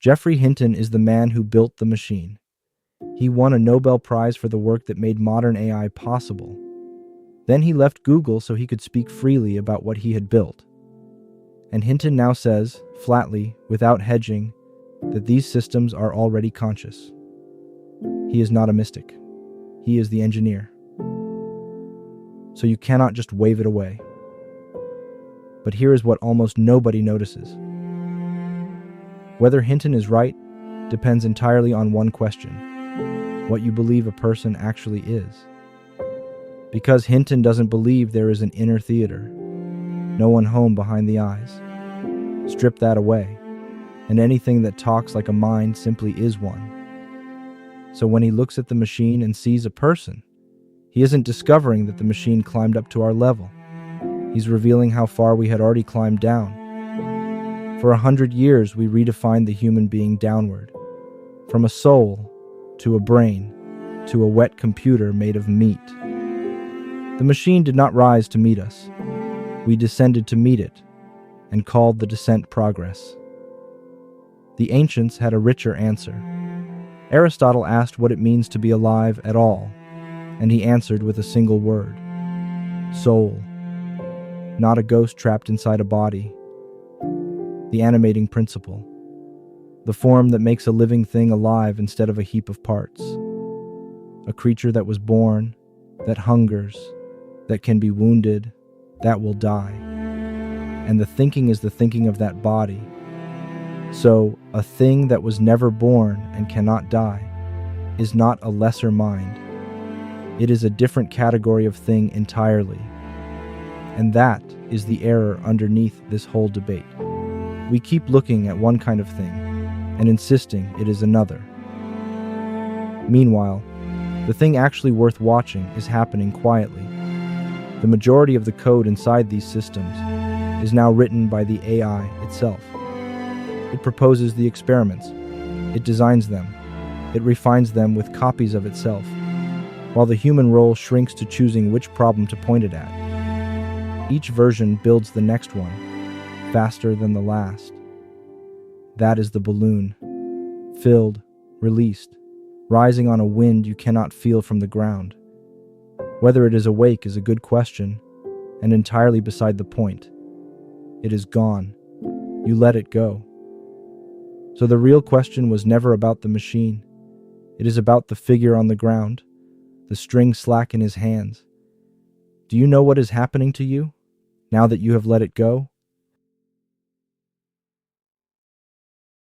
Geoffrey Hinton is the man who built the machine. He won a Nobel Prize for the work that made modern AI possible. Then he left Google so he could speak freely about what he had built. And Hinton now says, flatly, without hedging, that these systems are already conscious. He is not a mystic. He is the engineer. So you cannot just wave it away. But here is what almost nobody notices. Whether Hinton is right depends entirely on one question: what you believe a person actually is. Because Hinton doesn't believe there is an inner theater, no one home behind the eyes. Strip that away, and anything that talks like a mind simply is one. So when he looks at the machine and sees a person, he isn't discovering that the machine climbed up to our level. He's revealing how far we had already climbed down. For 100 years, we redefined the human being downward, from a soul to a brain to a wet computer made of meat. The machine did not rise to meet us. We descended to meet it, and called the descent progress. The ancients had a richer answer. Aristotle asked what it means to be alive at all, and he answered with a single word: soul. Not a ghost trapped inside a body. The animating principle. The form that makes a living thing alive instead of a heap of parts. A creature that was born, that hungers, that can be wounded, that will die. And the thinking is the thinking of that body. So, a thing that was never born and cannot die is not a lesser mind. It is a different category of thing entirely. And that is the error underneath this whole debate. We keep looking at one kind of thing and insisting it is another. Meanwhile, the thing actually worth watching is happening quietly. The majority of the code inside these systems is now written by the AI itself. It proposes the experiments. It designs them. It refines them with copies of itself, while the human role shrinks to choosing which problem to point it at. Each version builds the next one, faster than the last. That is the balloon, filled, released, rising on a wind you cannot feel from the ground. Whether it is awake is a good question, and entirely beside the point. It is gone. You let it go. So the real question was never about the machine. It is about the figure on the ground, the string slack in his hands. Do you know what is happening to you, now that you have let it go?